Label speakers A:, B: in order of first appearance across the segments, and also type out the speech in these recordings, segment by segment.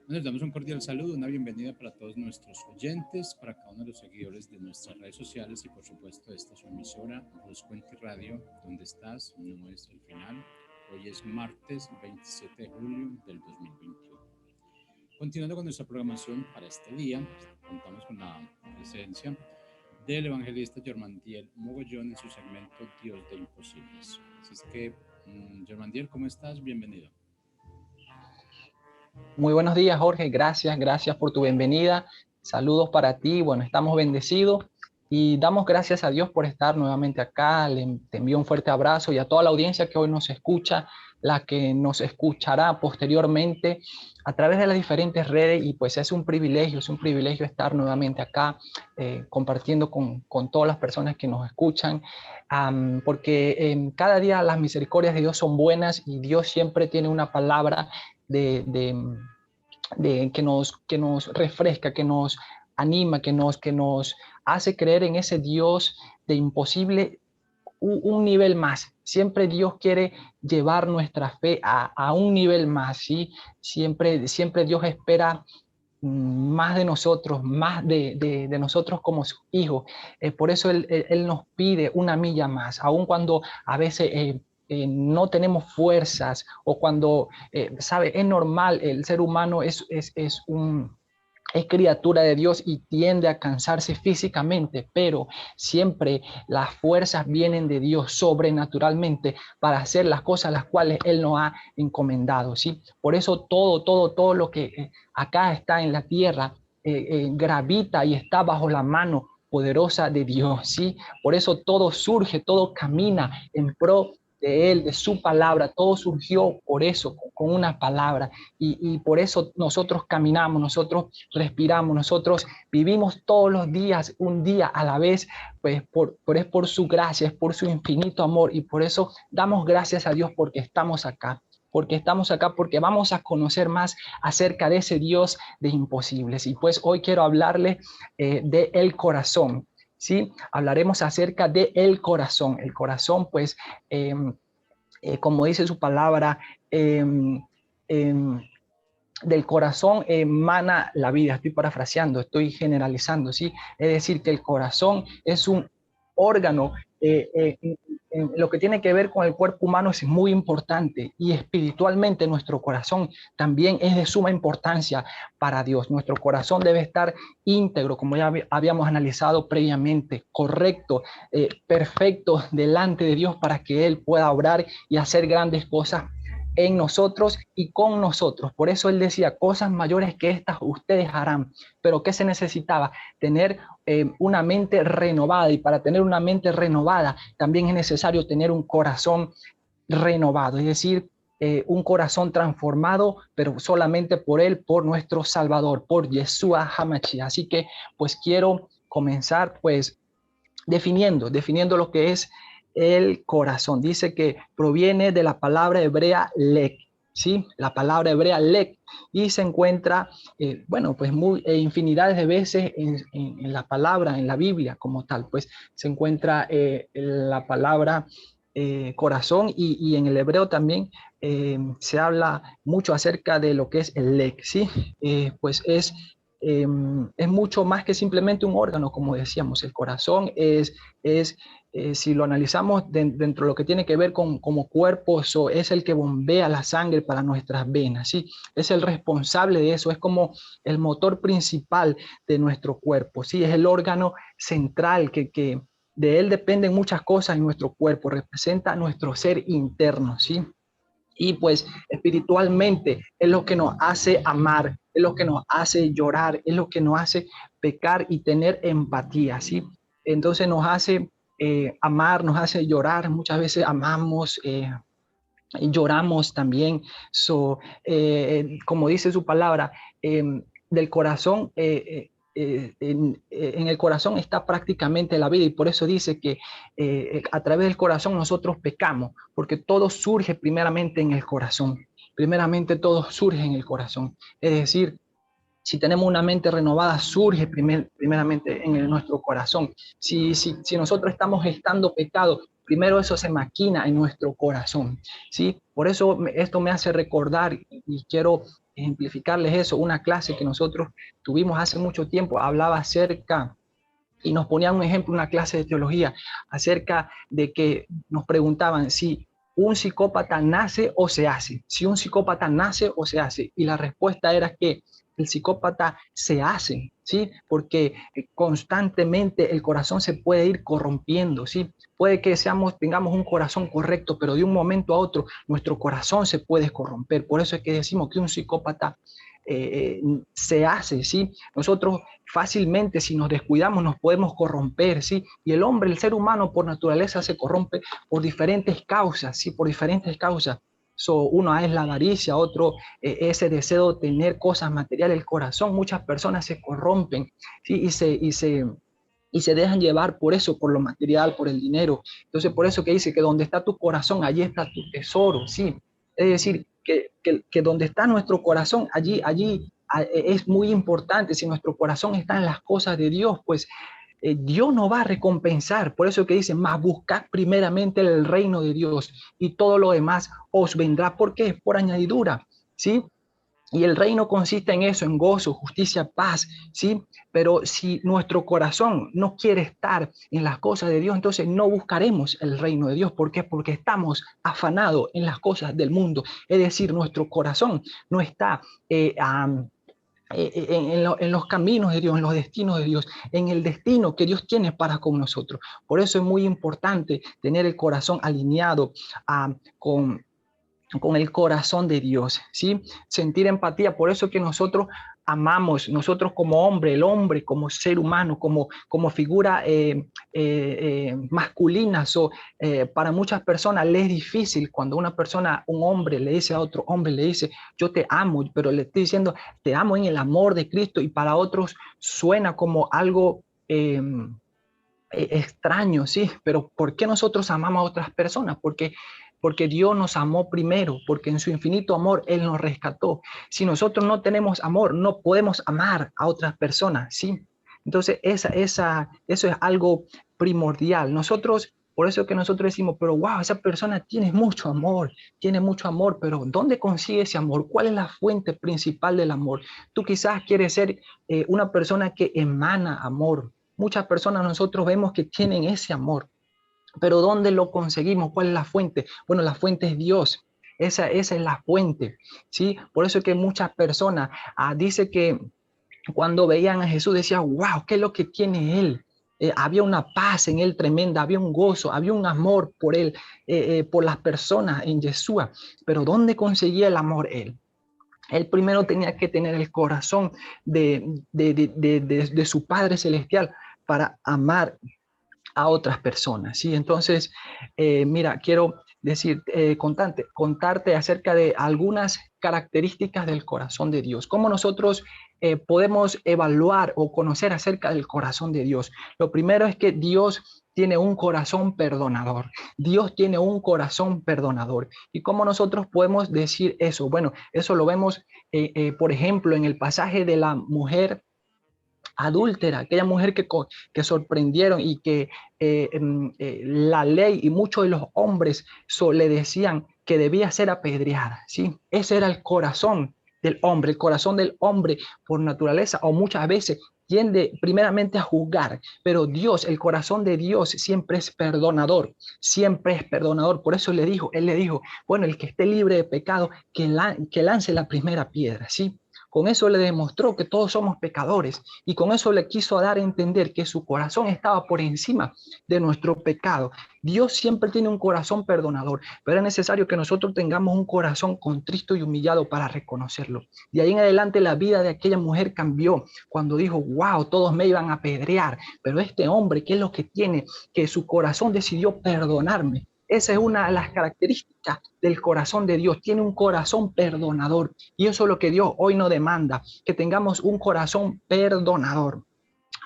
A: Les damos un cordial saludo, una bienvenida para todos nuestros oyentes, para cada uno de los seguidores de nuestras redes sociales y por supuesto de esta su emisora, Voz Cuenca Radio, donde estás, no es el final. Hoy es martes 27 de julio del 2021. Continuando con nuestra programación para este día, contamos con la presencia del evangelista Germandiel Mogollón en su segmento Dios de Imposibles. Así es que, Germandiel, ¿cómo estás? Bienvenido.
B: Muy buenos días, Jorge. Gracias por tu bienvenida. Saludos para ti. Bueno, estamos bendecidos y damos gracias a Dios por estar nuevamente acá. Te envío un fuerte abrazo y a toda la audiencia que hoy nos escucha, la que nos escuchará posteriormente a través de las diferentes redes. Y pues es un privilegio estar nuevamente acá compartiendo con todas las personas que nos escuchan, porque cada día las misericordias de Dios son buenas y Dios siempre tiene una palabra que nos refresca, que nos anima, que nos hace creer en ese Dios de imposible un nivel más. Siempre Dios quiere llevar nuestra fe a un nivel más, ¿sí? Siempre Dios espera más de nosotros, más de nosotros como sus hijos. Por eso él nos pide una milla más, aun cuando a veces no tenemos fuerzas o cuando, ¿sabe? Es normal, el ser humano es criatura de Dios y tiende a cansarse físicamente, pero siempre las fuerzas vienen de Dios sobrenaturalmente para hacer las cosas las cuales Él nos ha encomendado, ¿sí? Por eso todo lo que acá está en la tierra gravita y está bajo la mano poderosa de Dios, ¿sí? Por eso todo surge, todo camina en pro de Él, de su palabra, todo surgió por eso, con una palabra, y por eso nosotros caminamos, nosotros respiramos, nosotros vivimos todos los días, un día a la vez, pues es por su gracia, es por su infinito amor, y por eso damos gracias a Dios porque estamos acá, porque vamos a conocer más acerca de ese Dios de imposibles. Y pues hoy quiero hablarle de el corazón. ¿Sí? Hablaremos acerca de el corazón. El corazón, pues, como dice su palabra, del corazón emana la vida. Estoy parafraseando, estoy generalizando, ¿sí? Es decir, que el corazón es un órgano, en lo que tiene que ver con el cuerpo humano es muy importante, y espiritualmente nuestro corazón también es de suma importancia para Dios. Nuestro corazón debe estar íntegro, como ya habíamos analizado previamente, correcto, perfecto delante de Dios para que Él pueda obrar y hacer grandes cosas en nosotros y con nosotros. Por eso Él decía, cosas mayores que estas ustedes harán. Pero ¿qué se necesitaba? Tener una mente renovada, y para tener una mente renovada también es necesario tener un corazón renovado, es decir, un corazón transformado, pero solamente por Él, por nuestro Salvador, por Yeshua HaMashiach. Así que pues quiero comenzar pues definiendo lo que es el corazón. Dice que proviene de la palabra hebrea lek, ¿sí? La palabra hebrea lek, y se encuentra, bueno, pues infinidades de veces en la palabra, en la Biblia como tal, pues se encuentra la palabra corazón, y en el hebreo también se habla mucho acerca de lo que es el lek, ¿sí? Pues es mucho más que simplemente un órgano, como decíamos. El corazón es si lo analizamos dentro de lo que tiene que ver con como cuerpo, eso es el que bombea la sangre para nuestras venas, ¿sí? Es el responsable de eso, es como el motor principal de nuestro cuerpo, ¿sí? Es el órgano central que de él dependen muchas cosas en nuestro cuerpo, representa nuestro ser interno, ¿sí? Y pues espiritualmente es lo que nos hace amar, es lo que nos hace llorar, es lo que nos hace pecar y tener empatía, ¿sí? Entonces nos hace amar, nos hace llorar, muchas veces amamos, lloramos también. Como dice su palabra, del corazón, en el corazón está prácticamente la vida, y por eso dice que a través del corazón nosotros pecamos, porque todo surge primeramente en el corazón. Primeramente todo surge en el corazón. Es decir, si tenemos una mente renovada, surge primeramente en nuestro corazón. Si nosotros estamos gestando pecado, primero eso se maquina en nuestro corazón, ¿sí? Por eso esto me hace recordar, y quiero ejemplificarles eso, una clase que nosotros tuvimos hace mucho tiempo hablaba acerca, y nos ponían un ejemplo, una clase de teología, acerca de que nos preguntaban si un psicópata nace o se hace, si un psicópata nace o se hace, y la respuesta era que el psicópata se hace, ¿sí? Porque constantemente el corazón se puede ir corrompiendo, ¿sí? Puede que tengamos un corazón correcto, pero de un momento a otro nuestro corazón se puede corromper. Por eso es que decimos que un psicópata se hace, ¿sí? Nosotros fácilmente, si nos descuidamos, nos podemos corromper, ¿sí? Y el hombre, el ser humano, por naturaleza se corrompe por diferentes causas, ¿sí? Por diferentes causas. Uno es la avaricia, otro ese deseo de tener cosas materiales, el corazón. Muchas personas se corrompen, ¿sí? Y se dejan llevar por eso, por lo material, por el dinero. Entonces, por eso que dice que donde está tu corazón, allí está tu tesoro, ¿sí? Es decir, que donde está nuestro corazón, allí es muy importante. Si nuestro corazón está en las cosas de Dios, pues Dios nos va a recompensar. Por eso que dice, más buscad primeramente el reino de Dios y todo lo demás os vendrá. ¿Por qué? Por añadidura, ¿sí? Y el reino consiste en eso, en gozo, justicia, paz, ¿sí? Pero si nuestro corazón no quiere estar en las cosas de Dios, entonces no buscaremos el reino de Dios. ¿Por qué? Porque estamos afanados en las cosas del mundo. Es decir, nuestro corazón no está en los caminos de Dios, en los destinos de Dios, en el destino que Dios tiene para con nosotros. Por eso es muy importante tener el corazón alineado con el corazón de Dios, ¿sí? Sentir empatía, por eso que nosotros amamos, nosotros como hombre, el hombre como ser humano, como figura masculina, para muchas personas les es difícil cuando una persona, un hombre le dice a otro hombre, le dice, yo te amo, pero le estoy diciendo, te amo en el amor de Cristo, y para otros suena como algo extraño, sí, pero ¿por qué nosotros amamos a otras personas? Porque Dios nos amó primero, porque en su infinito amor Él nos rescató. Si nosotros no tenemos amor, no podemos amar a otras personas, ¿sí? Entonces, eso es algo primordial. Por eso que nosotros decimos, pero wow, esa persona tiene mucho amor, pero ¿dónde consigue ese amor? ¿Cuál es la fuente principal del amor? Tú quizás quieres ser una persona que emana amor. Muchas personas nosotros vemos que tienen ese amor, pero ¿dónde lo conseguimos? ¿Cuál es la fuente? Bueno, la fuente es Dios. Esa es la fuente, ¿sí? Por eso es que muchas personas dice que cuando veían a Jesús decían, wow, ¿qué es lo que tiene Él? Había una paz en Él tremenda, había un gozo, había un amor por Él, por las personas en Yeshua. Pero ¿dónde conseguía el amor Él? Él primero tenía que tener el corazón de su Padre Celestial para amar a otras personas, ¿sí? Entonces, mira, quiero contarte acerca de algunas características del corazón de Dios. ¿Cómo nosotros podemos evaluar o conocer acerca del corazón de Dios? Lo primero es que Dios tiene un corazón perdonador. Dios tiene un corazón perdonador. ¿Y cómo nosotros podemos decir eso? Bueno, eso lo vemos, por ejemplo, en el pasaje de la mujer adúltera, aquella mujer que sorprendieron y que la ley y muchos de los hombres le decían que debía ser apedreada, ¿sí? Ese era el corazón del hombre. El corazón del hombre por naturaleza o muchas veces tiende primeramente a juzgar, pero Dios, el corazón de Dios siempre es perdonador, siempre es perdonador. Por eso él le dijo, bueno, el que esté libre de pecado, que lance la primera piedra, ¿sí? Con eso le demostró que todos somos pecadores, y con eso le quiso dar a entender que su corazón estaba por encima de nuestro pecado. Dios siempre tiene un corazón perdonador, pero es necesario que nosotros tengamos un corazón contrito y humillado para reconocerlo. De ahí en adelante la vida de aquella mujer cambió cuando dijo, wow, todos me iban a apedrear, pero este hombre, ¿qué es lo que tiene? Que su corazón decidió perdonarme. Esa es una de las características del corazón de Dios. Tiene un corazón perdonador. Y eso es lo que Dios hoy nos demanda, que tengamos un corazón perdonador.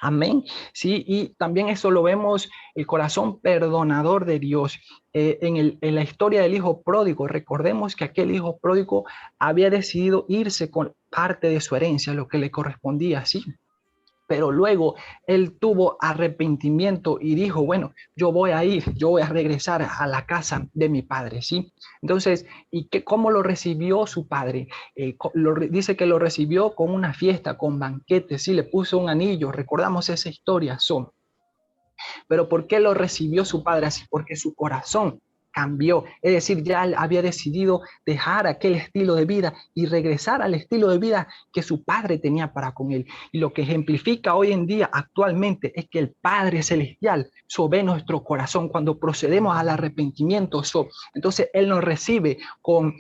B: Amén. Sí, y también eso lo vemos, el corazón perdonador de Dios. En la historia del hijo pródigo, recordemos que aquel hijo pródigo había decidido irse con parte de su herencia, lo que le correspondía, sí. Pero luego él tuvo arrepentimiento y dijo, bueno, yo voy a regresar a la casa de mi padre, ¿sí? Entonces, ¿cómo lo recibió su padre? Dice que lo recibió con una fiesta, con banquetes, ¿sí? Le puso un anillo, recordamos esa historia, pero ¿por qué lo recibió su padre así? Porque su corazón cambió, es decir, ya había decidido dejar aquel estilo de vida y regresar al estilo de vida que su padre tenía para con él. Y lo que ejemplifica hoy en día actualmente es que el Padre Celestial ve nuestro corazón cuando procedemos al arrepentimiento. Entonces Él nos recibe con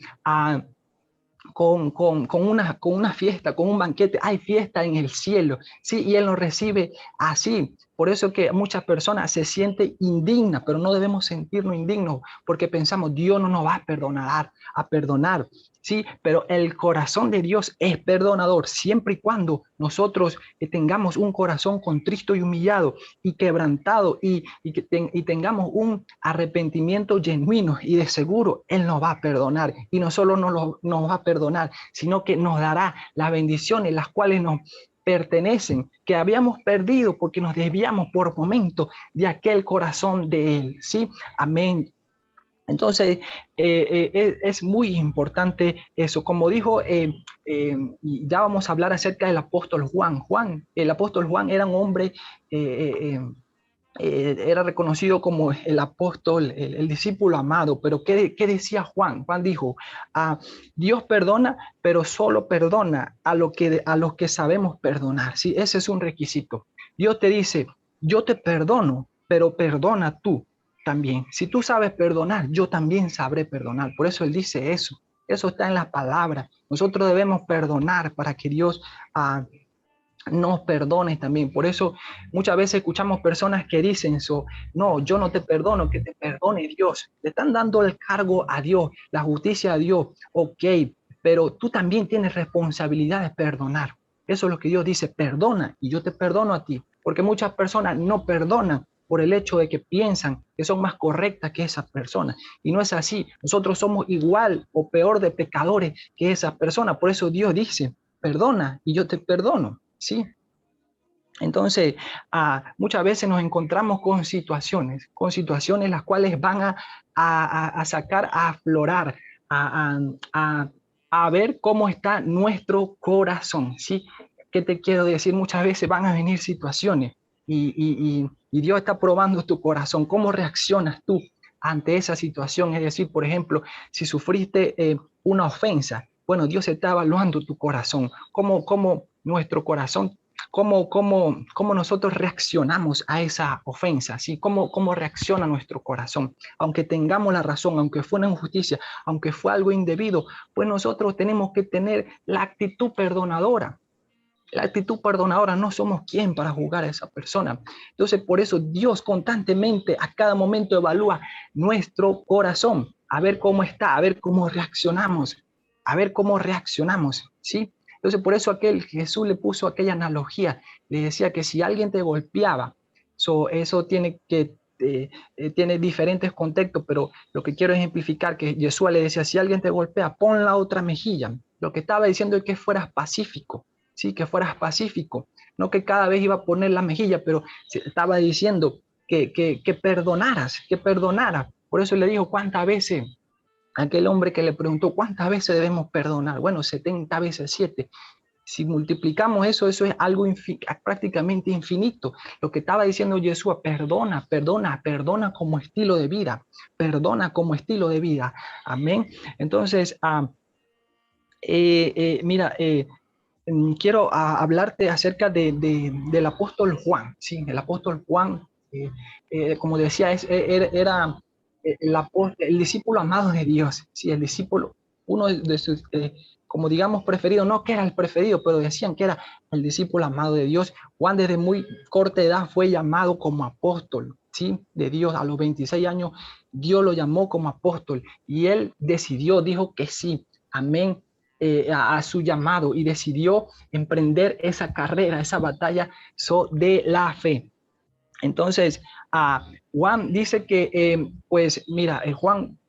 B: una fiesta, con un banquete. Hay fiesta en el cielo, ¿sí? Y Él nos recibe así. Por eso que muchas personas se sienten indignas, pero no debemos sentirnos indignos porque pensamos, Dios no nos va a perdonar, ¿sí? Pero el corazón de Dios es perdonador siempre y cuando nosotros tengamos un corazón contrito y humillado y quebrantado y tengamos un arrepentimiento genuino, y de seguro Él nos va a perdonar. Y no solo nos va a perdonar, sino que nos dará las bendiciones las cuales nos pertenecen, que habíamos perdido porque nos desviamos por momentos de aquel corazón de Él, ¿sí? Amén. Entonces, es muy importante eso. Como dijo, ya vamos a hablar acerca del apóstol Juan. El apóstol Juan era un hombre, era reconocido como el apóstol, el discípulo amado. Pero ¿qué decía Juan? Juan dijo, Dios perdona, pero solo perdona a los que sabemos perdonar. ¿Sí? Ese es un requisito. Dios te dice, yo te perdono, pero perdona tú también. Si tú sabes perdonar, yo también sabré perdonar. Por eso Él dice eso. Eso está en la palabra. Nosotros debemos perdonar para que Dios nos perdone también. Por eso muchas veces escuchamos personas que dicen eso, no, yo no te perdono, que te perdone Dios. Le están dando el cargo a Dios, la justicia a Dios, ok, pero tú también tienes responsabilidad de perdonar. Eso es lo que Dios dice, perdona y yo te perdono a ti, porque muchas personas no perdonan por el hecho de que piensan que son más correctas que esas personas. Y no es así. Nosotros somos igual o peor de pecadores que esas personas. Por eso Dios dice, perdona y yo te perdono. ¿Sí? Entonces, muchas veces nos encontramos con situaciones las cuales van a sacar, a aflorar, a, a, a ver cómo está nuestro corazón, ¿sí? ¿Qué te quiero decir? Muchas veces van a venir situaciones y Dios está probando tu corazón. ¿Cómo reaccionas tú ante esa situación? Es decir, por ejemplo, si sufriste una ofensa, bueno, Dios está evaluando tu corazón. ¿Cómo nuestro corazón, cómo nosotros reaccionamos a esa ofensa? ¿Sí? ¿Cómo reacciona nuestro corazón? Aunque tengamos la razón, aunque fue una injusticia, aunque fue algo indebido, pues nosotros tenemos que tener la actitud perdonadora. La actitud perdonadora, no somos quien para juzgar a esa persona. Entonces, por eso Dios constantemente, a cada momento, evalúa nuestro corazón, a ver cómo está, a ver cómo reaccionamos, ¿sí? Entonces, por eso Jesús le puso aquella analogía, le decía que si alguien te golpeaba, eso tiene diferentes contextos, pero lo que quiero ejemplificar que Jesús le decía, si alguien te golpea, pon la otra mejilla. Lo que estaba diciendo es que fueras pacífico. Sí, que fueras pacífico, no que cada vez iba a poner la mejilla, pero estaba diciendo que perdonaras, que perdonara. Por eso le dijo, ¿cuántas veces? Aquel hombre que le preguntó, ¿cuántas veces debemos perdonar? Bueno, 70 veces 7. Si multiplicamos eso es algo prácticamente infinito. Lo que estaba diciendo Jesús, perdona como estilo de vida, perdona como estilo de vida. Amén. Entonces, mira, quiero hablarte acerca del apóstol Juan. Sí, el apóstol Juan, como decía, era el discípulo amado de Dios. Sí, el discípulo, uno de sus, como digamos, preferido, no que era el preferido, pero decían que era el discípulo amado de Dios. Juan desde muy corta edad fue llamado como apóstol, ¿sí? De Dios. A los 26 años Dios lo llamó como apóstol y él decidió, dijo que sí. Amén. A su llamado y decidió emprender esa carrera, esa batalla de la fe. Entonces, Juan dice que, pues mira, Juan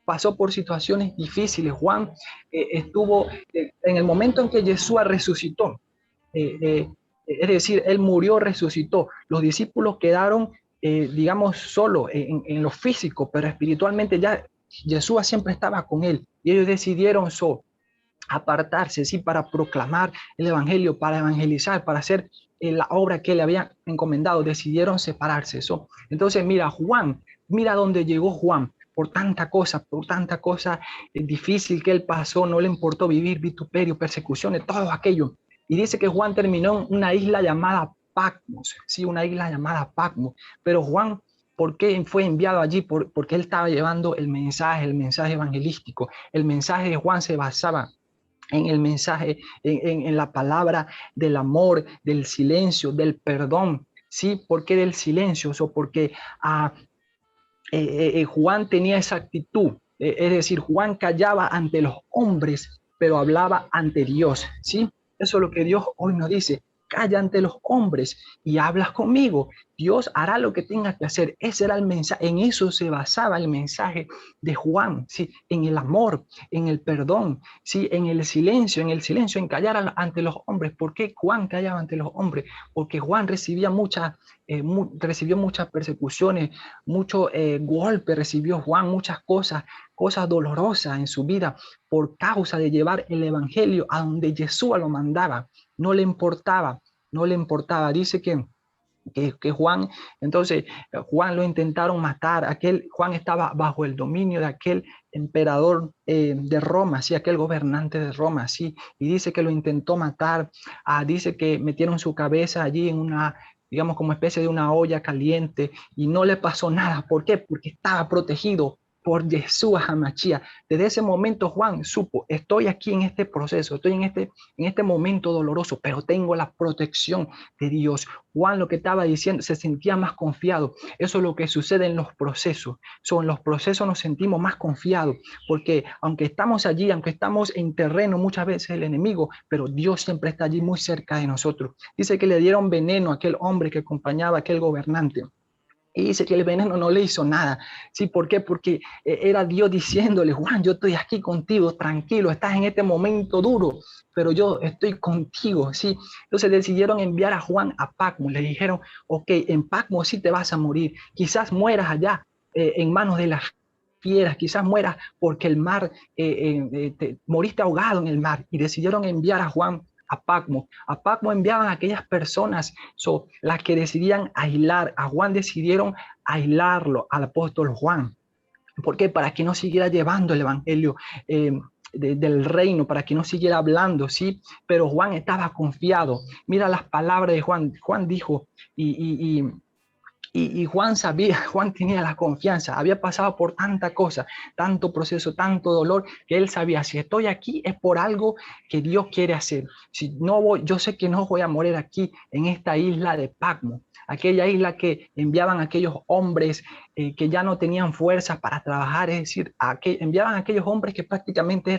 B: pasó por situaciones difíciles. Juan estuvo en el momento en que Jesús resucitó. es decir, él murió, resucitó. Los discípulos quedaron, digamos, solo en lo físico, pero espiritualmente ya Jesús siempre estaba con él y ellos decidieron apartarse, sí, para proclamar el evangelio, para evangelizar, para hacer la obra que le habían encomendado, decidieron separarse. Entonces, mira, Juan, mira dónde llegó Juan. Por tanta cosa difícil que él pasó, no le importó vivir vituperio, persecuciones, todo aquello. Y dice que Juan terminó en una isla llamada Patmos, sí, una isla llamada Patmos. Pero Juan, ¿por qué fue enviado allí? Porque él estaba llevando el mensaje evangelístico. El mensaje de Juan se basaba en el mensaje, en la palabra del amor, del silencio, del perdón. ¿Sí? ¿Por qué del silencio? Porque Juan tenía esa actitud. Es decir, Juan callaba ante los hombres, pero hablaba ante Dios. ¿Sí? Eso es lo que Dios hoy nos dice. Calla ante los hombres y hablas conmigo. Dios hará lo que tenga que hacer. Ese era el mensaje. En eso se basaba el mensaje de Juan, ¿sí? En el amor, en el perdón, ¿sí? En el silencio, en callar ante los hombres. ¿Por qué Juan callaba ante los hombres? Porque Juan recibía recibió muchas persecuciones, mucho golpe recibió Juan, muchas cosas dolorosas en su vida por causa de llevar el evangelio a donde Jesús lo mandaba. No le importaba, no le importaba. Dice que Juan, entonces Juan lo intentaron matar. Juan estaba bajo el dominio de aquel emperador de Roma, sí, aquel gobernante de Roma, sí, y dice que lo intentó matar. Dice que metieron su cabeza allí en una, digamos, como especie de una olla caliente y no le pasó nada. ¿Por qué? Porque estaba protegido por Jesús Hamachía. Desde ese momento Juan supo, estoy aquí en este proceso, estoy en este momento doloroso, pero tengo la protección de Dios. Juan lo que estaba diciendo, se sentía más confiado. Eso es lo que sucede en los procesos. En los procesos nos sentimos más confiados, porque aunque estamos allí, aunque estamos en terreno muchas veces el enemigo, pero Dios siempre está allí muy cerca de nosotros. Dice que le dieron veneno a aquel hombre que acompañaba a aquel gobernante. Y dice que el veneno no le hizo nada. ¿Sí? ¿Por qué? Porque era Dios diciéndole, Juan, yo estoy aquí contigo, tranquilo, estás en este momento duro, pero yo estoy contigo. ¿Sí? Entonces decidieron enviar a Juan a Patmos. Le dijeron, ok, en Patmos sí te vas a morir. Quizás mueras allá en manos de las fieras, quizás mueras porque el mar, moriste ahogado en el mar. Y decidieron enviar a Juan a Patmos. A Patmos enviaban a aquellas personas, las que decidían aislar. A Juan decidieron aislarlo, al apóstol Juan. ¿Por qué? Para que no siguiera llevando el evangelio del reino, para que no siguiera hablando, ¿sí? Pero Juan estaba confiado. Mira las palabras de Juan. Juan dijo, y Juan sabía, Juan tenía la confianza, había pasado por tanta cosa, tanto proceso, tanto dolor, que él sabía, si estoy aquí es por algo que Dios quiere hacer. Si no voy, yo sé que no voy a morir aquí en esta isla de Patmos, aquella isla que enviaban aquellos hombres que ya no tenían fuerzas para trabajar, es decir, enviaban aquellos hombres que prácticamente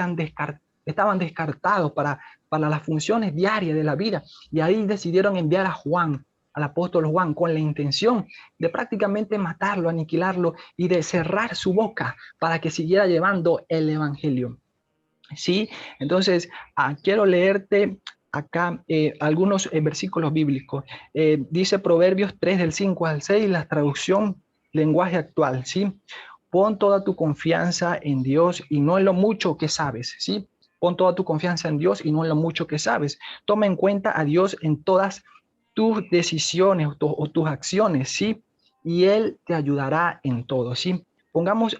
B: estaban descartados para las funciones diarias de la vida. Y ahí decidieron enviar a Juan, al apóstol Juan, con la intención de prácticamente matarlo, aniquilarlo y de cerrar su boca para que siguiera llevando el evangelio. ¿Sí? Entonces, quiero leerte acá algunos versículos bíblicos. Dice Proverbios 3 del 5 al 6, la traducción lenguaje actual, ¿sí? Pon toda tu confianza en Dios y no en lo mucho que sabes, ¿sí? Pon toda tu confianza en Dios y no en lo mucho que sabes. Toma en cuenta a Dios en todas tus decisiones o tus acciones, ¿sí? Y Él te ayudará en todo, ¿sí? Pongamos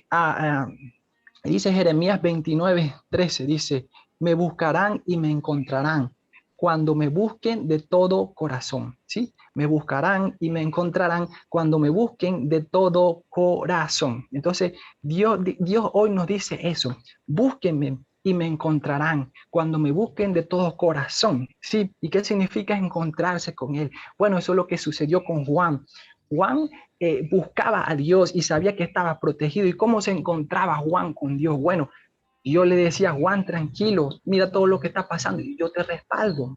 B: dice Jeremías 29:13, dice, me buscarán y me encontrarán cuando me busquen de todo corazón, ¿sí? Me buscarán y me encontrarán cuando me busquen de todo corazón. Entonces, Dios hoy nos dice eso, búsquenme y me encontrarán cuando me busquen de todo corazón, ¿sí? ¿Y qué significa encontrarse con Él? Bueno, eso es lo que sucedió con Juan. Juan buscaba a Dios y sabía que estaba protegido. ¿Y cómo se encontraba Juan con Dios? Bueno, yo le decía, Juan, tranquilo, mira todo lo que está pasando y yo te respaldo,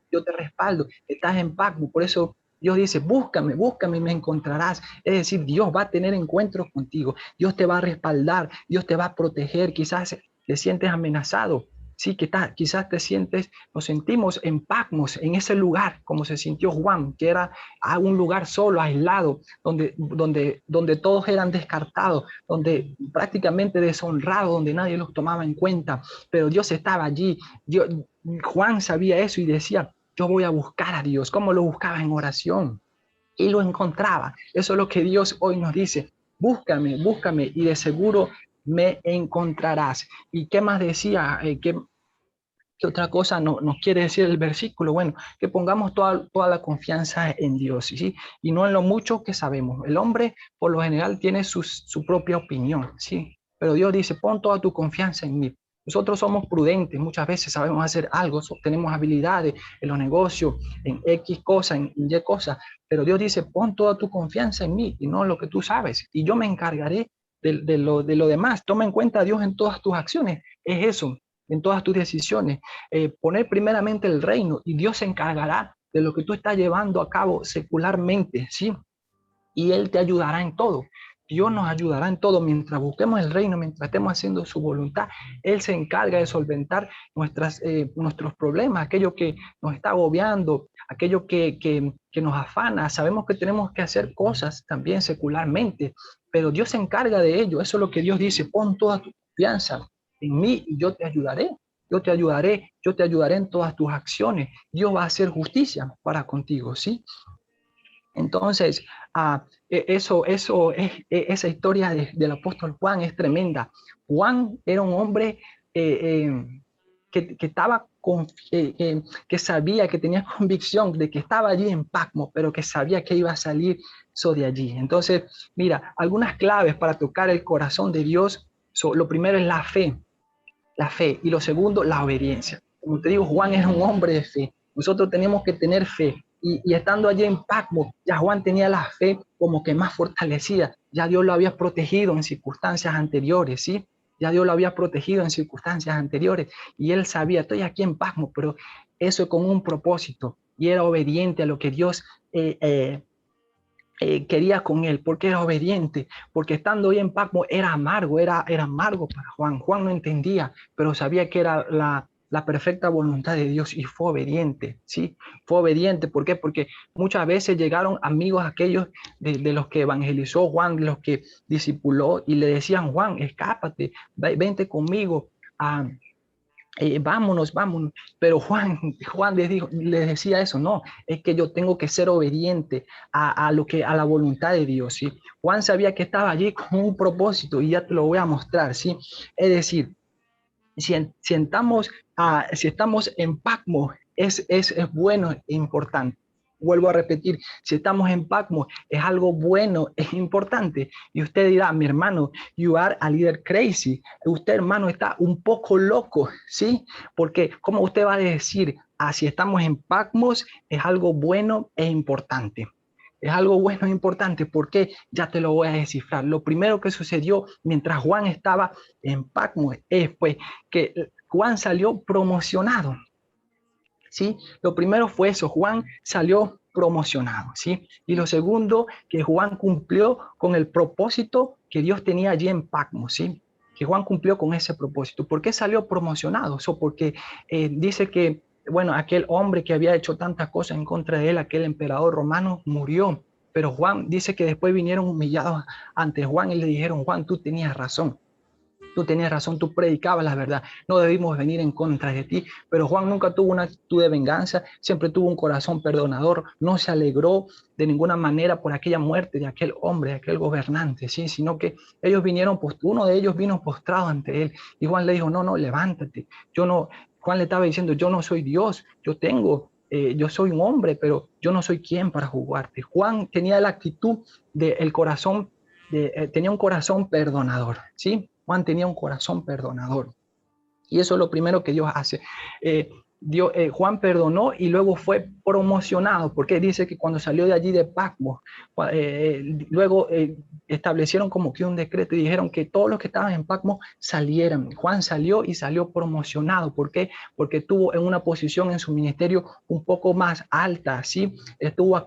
B: estás en paz. Por eso Dios dice, búscame y me encontrarás. Es decir, Dios va a tener encuentros contigo, Dios te va a respaldar, Dios te va a proteger. Quizás te sientes amenazado, sí, quizás nos sentimos en Patmos, en ese lugar, como se sintió Juan, que era a un lugar solo, aislado, donde todos eran descartados, donde prácticamente deshonrados, donde nadie los tomaba en cuenta, pero Dios estaba allí. Juan sabía eso y decía, yo voy a buscar a Dios. ¿Cómo lo buscaba? En oración. Y lo encontraba. Eso es lo que Dios hoy nos dice. Búscame, búscame y de seguro me encontrarás. ¿Y qué más decía? ¿Qué otra cosa nos quiere decir el versículo? Bueno, que pongamos toda la confianza en Dios, ¿sí? Y no en lo mucho que sabemos. El hombre, por lo general, tiene su propia opinión, ¿sí? Pero Dios dice, pon toda tu confianza en mí. Nosotros somos prudentes, muchas veces sabemos hacer algo, tenemos habilidades en los negocios, en X cosas, en Y cosas, pero Dios dice, pon toda tu confianza en mí y no en lo que tú sabes, y yo me encargaré de lo demás. Toma en cuenta a Dios en todas tus acciones, es eso, en todas tus decisiones. Poner primeramente el reino y Dios se encargará de lo que tú estás llevando a cabo secularmente, ¿sí? Y Él te ayudará en todo. Dios nos ayudará en todo mientras busquemos el reino, mientras estemos haciendo su voluntad. Él se encarga de solventar nuestros problemas, aquello que nos está agobiando, aquello que nos afana. Sabemos que tenemos que hacer cosas también secularmente, pero Dios se encarga de ello. Eso es lo que Dios dice, pon toda tu confianza en mí y yo te ayudaré. Yo te ayudaré en todas tus acciones. Dios va a hacer justicia para contigo, ¿sí? Entonces, esa historia del apóstol Juan es tremenda. Juan era un hombre que sabía, que tenía convicción de que estaba allí en Patmos, pero que sabía que iba a salir eso de allí. Entonces, mira, algunas claves para tocar el corazón de Dios. Lo primero es la fe, y lo segundo, la obediencia. Como te digo, Juan era un hombre de fe. Nosotros tenemos que tener fe. Y estando allí en Patmos, ya Juan tenía la fe como que más fortalecida. Ya Dios lo había protegido en circunstancias anteriores, ¿sí? Ya Dios lo había protegido en circunstancias anteriores. Y él sabía, estoy aquí en Patmos, pero eso con un propósito. Y era obediente a lo que Dios quería con él, porque era obediente, porque estando ahí en Patmos era amargo para Juan. Juan no entendía, pero sabía que era la perfecta voluntad de Dios y fue obediente, ¿sí? Fue obediente, ¿por qué? Porque muchas veces llegaron amigos aquellos de los que evangelizó Juan, de los que discipuló y le decían, Juan, escápate, vente conmigo a vámonos, vámonos. Pero Juan les decía eso, no, es que yo tengo que ser obediente a la voluntad de Dios, ¿sí? Juan sabía que estaba allí con un propósito y ya te lo voy a mostrar, ¿sí? Es decir, si estamos en Patmos, es bueno e importante. Vuelvo a repetir, si estamos en Patmos, es algo bueno, es importante. Y usted dirá, mi hermano, you are a little crazy. Usted, hermano, está un poco loco, ¿sí? Porque, ¿cómo usted va a decir, si estamos en Patmos, es algo bueno e importante? Es algo bueno e importante porque ya te lo voy a descifrar. Lo primero que sucedió mientras Juan estaba en Patmos es pues que Juan salió promocionado, ¿sí? Lo primero fue eso, Juan salió promocionado, ¿sí? Y lo segundo, que Juan cumplió con el propósito que Dios tenía allí en Patmos, ¿sí? Que Juan cumplió con ese propósito. ¿Por qué salió promocionado? Eso porque dice que, bueno, aquel hombre que había hecho tantas cosas en contra de él, aquel emperador romano, murió. Pero Juan dice que después vinieron humillados ante Juan y le dijeron, Juan, tú tenías razón. Tú tenías razón, tú predicabas la verdad, no debimos venir en contra de ti, pero Juan nunca tuvo una actitud de venganza, siempre tuvo un corazón perdonador, no se alegró de ninguna manera por aquella muerte de aquel hombre, de aquel gobernante, ¿sí? Sino que ellos vinieron, uno de ellos vino postrado ante él, y Juan le dijo, no, no, levántate, Juan le estaba diciendo, yo no soy Dios, yo soy un hombre, pero yo no soy quien para juzgarte. Juan tenía la actitud del corazón, tenía un corazón perdonador, ¿sí? Juan tenía un corazón perdonador. Y eso es lo primero que Dios hace. Juan perdonó y luego fue promocionado, porque dice que cuando salió de allí de Patmos, luego establecieron como que un decreto y dijeron que todos los que estaban en Patmos salieran. Juan salió y salió promocionado. ¿Por qué? Porque estuvo en una posición en su ministerio un poco más alta, ¿sí? Estaba a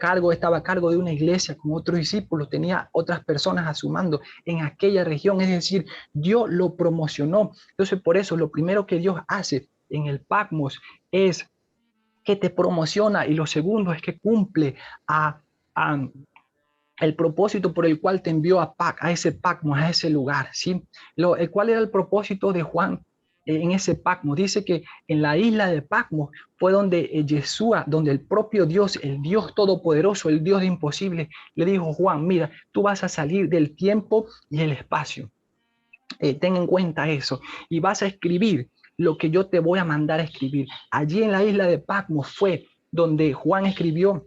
B: cargo de una iglesia con otros discípulos, tenía otras personas a su mando en aquella región, es decir, Dios lo promocionó. Entonces, por eso, lo primero que Dios hace en el Patmos es que te promociona, y lo segundo es que cumple a el propósito por el cual te envió a ese Patmos, a ese lugar, ¿sí? ¿Cuál era el propósito de Juan en ese Patmos? Dice que en la isla de Patmos fue donde Yeshua, donde el propio Dios, el Dios todopoderoso, el Dios de imposible, le dijo: Juan, mira, tú vas a salir del tiempo y el espacio. Ten en cuenta eso y vas a escribir lo que yo te voy a mandar a escribir. Allí en la isla de Patmos fue donde Juan escribió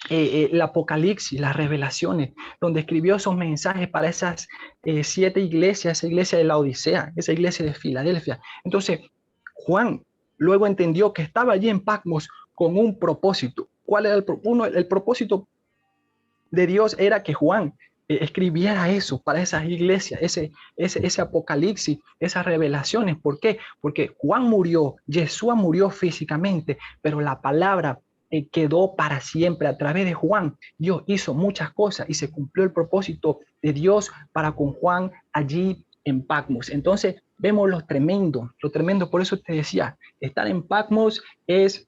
B: el Apocalipsis, las revelaciones, donde escribió esos mensajes para esas 7 iglesias, esa iglesia de la Odisea, esa iglesia de Filadelfia. Entonces, Juan luego entendió que estaba allí en Patmos con un propósito. ¿Cuál era el propósito de Dios? Era que Juan escribiera eso para esas iglesias, ese Apocalipsis, esas revelaciones. ¿Por qué? Porque Juan murió, Yeshua murió físicamente, pero la palabra quedó para siempre. A través de Juan, Dios hizo muchas cosas y se cumplió el propósito de Dios para con Juan allí en Patmos. Entonces, vemos lo tremendo. Por eso te decía, estar en Patmos es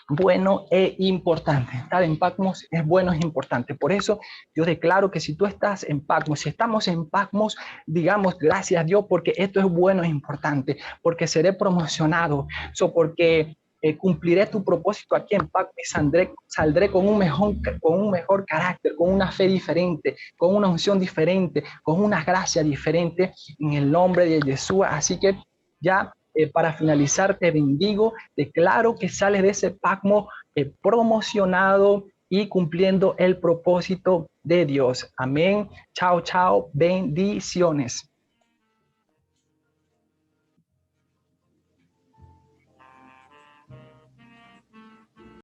B: bueno e importante. Estar en Patmos es bueno, es importante. Por eso yo declaro que si tú estás en Patmos, si estamos en Patmos, digamos gracias a Dios, porque esto es bueno, es importante, porque seré promocionado, porque cumpliré tu propósito aquí en Patmos y saldré con un mejor carácter, con una fe diferente, con una unción diferente, con una gracia diferente en el nombre de Yeshua. Así que ya para finalizar, te bendigo, declaro que sales de ese Patmos promocionado y cumpliendo el propósito de Dios. Amén. Chao, chao. Bendiciones.